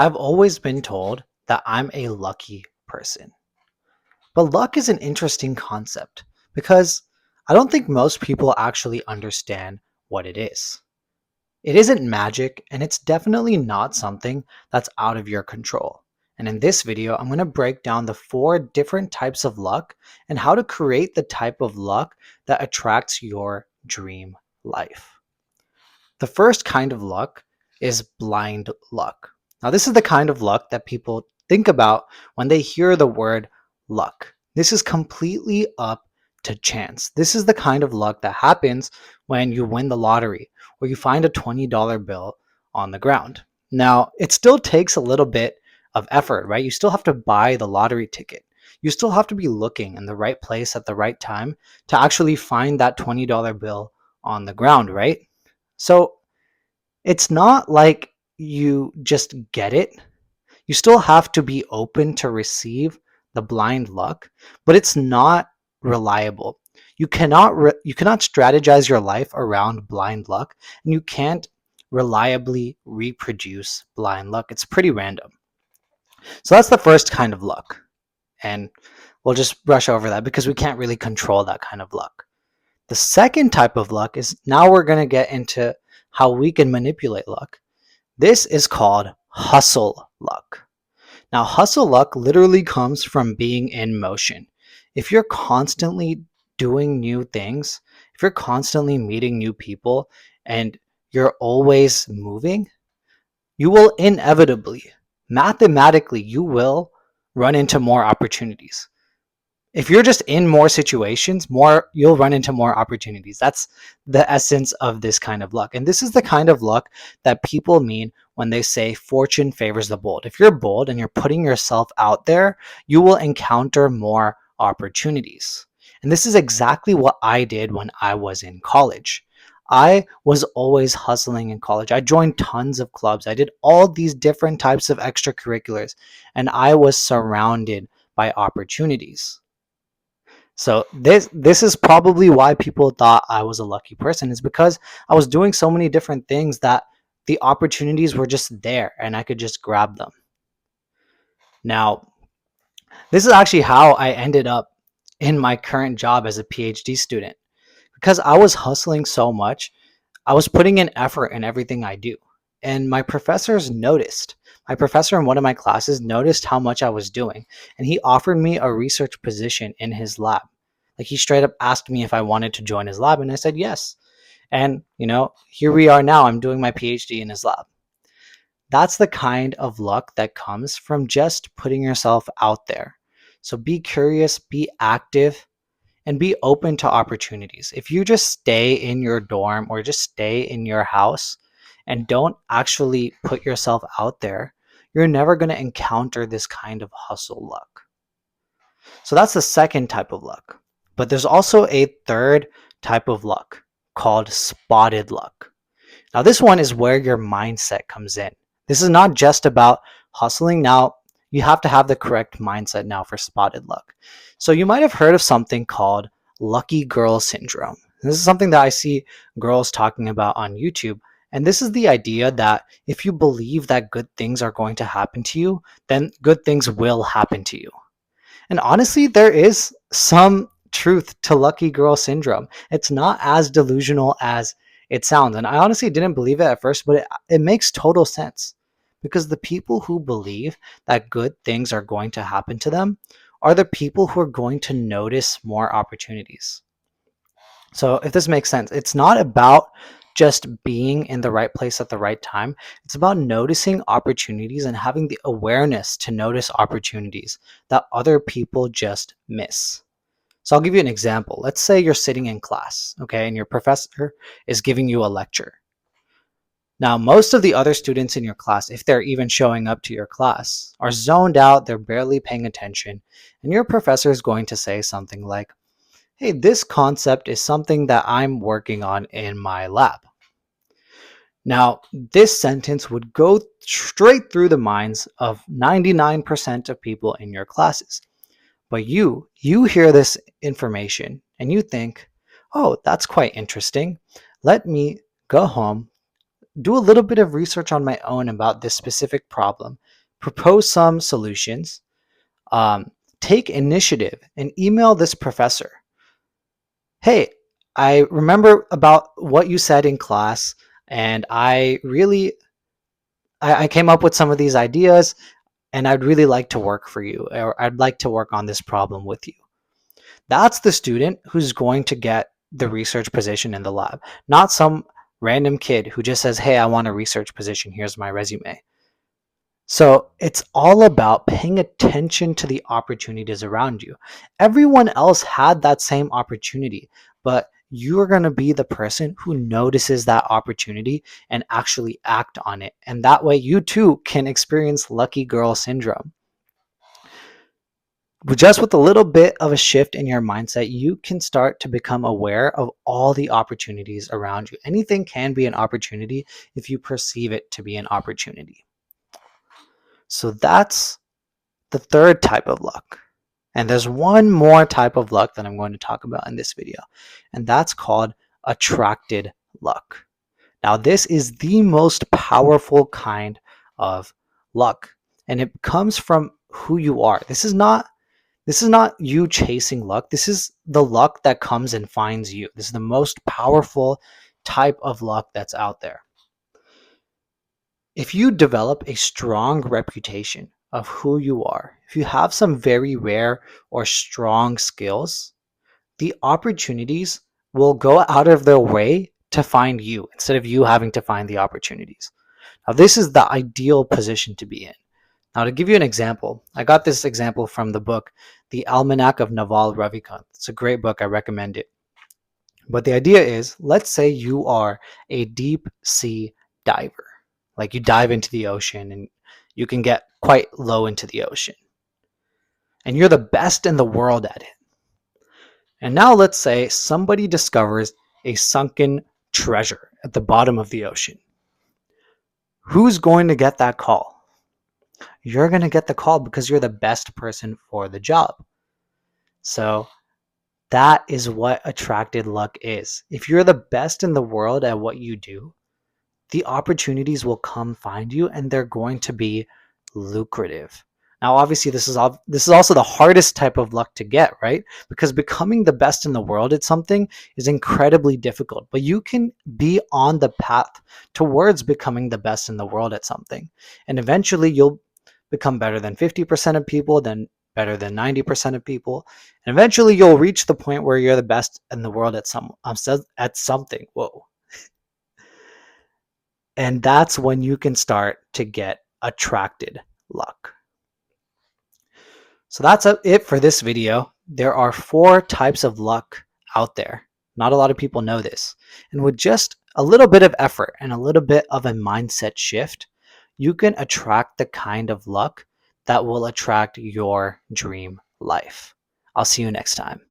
I've always been told that I'm a lucky person. But luck is an interesting concept because I don't think most people actually understand what it is. It isn't magic, and it's definitely not something that's out of your control. And in this video, I'm going to break down the 4 different types of luck and how to create the type of luck that attracts your dream life. The first kind of luck is blind luck. Now, this is the kind of luck that people think about when they hear the word luck. This is completely up to chance. This is the kind of luck that happens when you win the lottery or you find a $20 bill on the ground. Now, it still takes a little bit of effort, right? You still have to buy the lottery ticket. You still have to be looking in the right place at the right time to actually find that $20 bill on the ground, right? So it's not like you just get it. You still have to be open to receive the blind luck, but it's not reliable. You cannot strategize your life around blind luck, and you can't reliably reproduce blind luck. It's pretty random. So that's the first kind of luck. And we'll just brush over that because we can't really control that kind of luck. The second type of luck is now we're going to get into how we can manipulate luck. This is called hustle luck. Now, hustle luck literally comes from being in motion. If you're constantly doing new things, if you're constantly meeting new people, and you're always moving, you will inevitably, mathematically, you will run into more opportunities. If you're just in more situations, more you'll run into more opportunities. That's the essence of this kind of luck. And this is the kind of luck that people mean when they say fortune favors the bold. If you're bold and you're putting yourself out there, you will encounter more opportunities. And this is exactly what I did when I was in college. I was always hustling in college. I joined tons of clubs. I did all these different types of extracurriculars, and I was surrounded by opportunities. So this is probably why people thought I was a lucky person, is because I was doing so many different things that the opportunities were just there and I could just grab them. Now, this is actually how I ended up in my current job as a PhD student. Because I was hustling so much, I was putting in effort in everything I do. And my professors noticed. My professor in one of my classes noticed how much I was doing, and he offered me a research position in his lab. Like, he straight up asked me if I wanted to join his lab, and I said yes. And, here we are now. I'm doing my PhD in his lab. That's the kind of luck that comes from just putting yourself out there. So be curious, be active, and be open to opportunities. If you just stay in your dorm or just stay in your house and don't actually put yourself out there, you're never going to encounter this kind of hustle luck. So that's the second type of luck. But there's also a third type of luck called spotted luck. Now, this one is where your mindset comes in. This is not just about hustling. Now, you have to have the correct mindset now for spotted luck. So you might have heard of something called lucky girl syndrome. This is something that I see girls talking about on YouTube. And this is the idea that if you believe that good things are going to happen to you, then good things will happen to you. And honestly, there is some truth to lucky girl syndrome. It's not as delusional as it sounds. And I honestly didn't believe it at first, but it makes total sense. Because the people who believe that good things are going to happen to them are the people who are going to notice more opportunities. So if this makes sense, it's not about just being in the right place at the right time. It's about noticing opportunities and having the awareness to notice opportunities that other people just miss. So I'll give you an example. Let's say you're sitting in class, okay, and your professor is giving you a lecture. Now, most of the other students in your class, if they're even showing up to your class, are zoned out, they're barely paying attention, and your professor is going to say something like, hey, this concept is something that I'm working on in my lab. Now, this sentence would go straight through the minds of 99% of people in your classes. But you hear this information and you think, oh, that's quite interesting. Let me go home, do a little bit of research on my own about this specific problem, propose some solutions, um, take initiative, and email this professor. Hey, I remember about what you said in class, and I came up with some of these ideas, and I'd really like to work for you, or I'd like to work on this problem with you. That's the student who's going to get the research position in the lab, not some random kid who just says, hey, I want a research position. Here's my resume. So it's all about paying attention to the opportunities around you. Everyone else had that same opportunity, but you're going to be the person who notices that opportunity and actually act on it. And that way you too can experience lucky girl syndrome. Just with a little bit of a shift in your mindset, you can start to become aware of all the opportunities around you. Anything can be an opportunity if you perceive it to be an opportunity. So that's the third type of luck. And there's one more type of luck that I'm going to talk about in this video, and that's called attracted luck. Now, this is the most powerful kind of luck, and it comes from who you are. This is not you chasing luck. This is the luck that comes and finds you. This is the most powerful type of luck that's out there. If you develop a strong reputation of who you are, if you have some very rare or strong skills, the opportunities will go out of their way to find you instead of you having to find the opportunities. Now, this is the ideal position to be in. Now, to give you an example, I got this example from the book, The Almanac of Naval Ravikant. It's a great book. I recommend it. But the idea is, let's say you are a deep sea diver. Like you dive into the ocean and you can get quite low into the ocean. And you're the best in the world at it. And now let's say somebody discovers a sunken treasure at the bottom of the ocean. Who's going to get that call? You're going to get the call because you're the best person for the job. So that is what attracted luck is. If you're the best in the world at what you do, the opportunities will come find you and they're going to be lucrative. Now, obviously, this is also the hardest type of luck to get, right? Because becoming the best in the world at something is incredibly difficult, but you can be on the path towards becoming the best in the world at something. And eventually you'll become better than 50% of people, then better than 90% of people. And eventually you'll reach the point where you're the best in the world at something. Whoa. And that's when you can start to get attracted luck. So that's it for this video. There are 4 types of luck out there. Not a lot of people know this. And with just a little bit of effort and a little bit of a mindset shift, you can attract the kind of luck that will attract your dream life. I'll see you next time.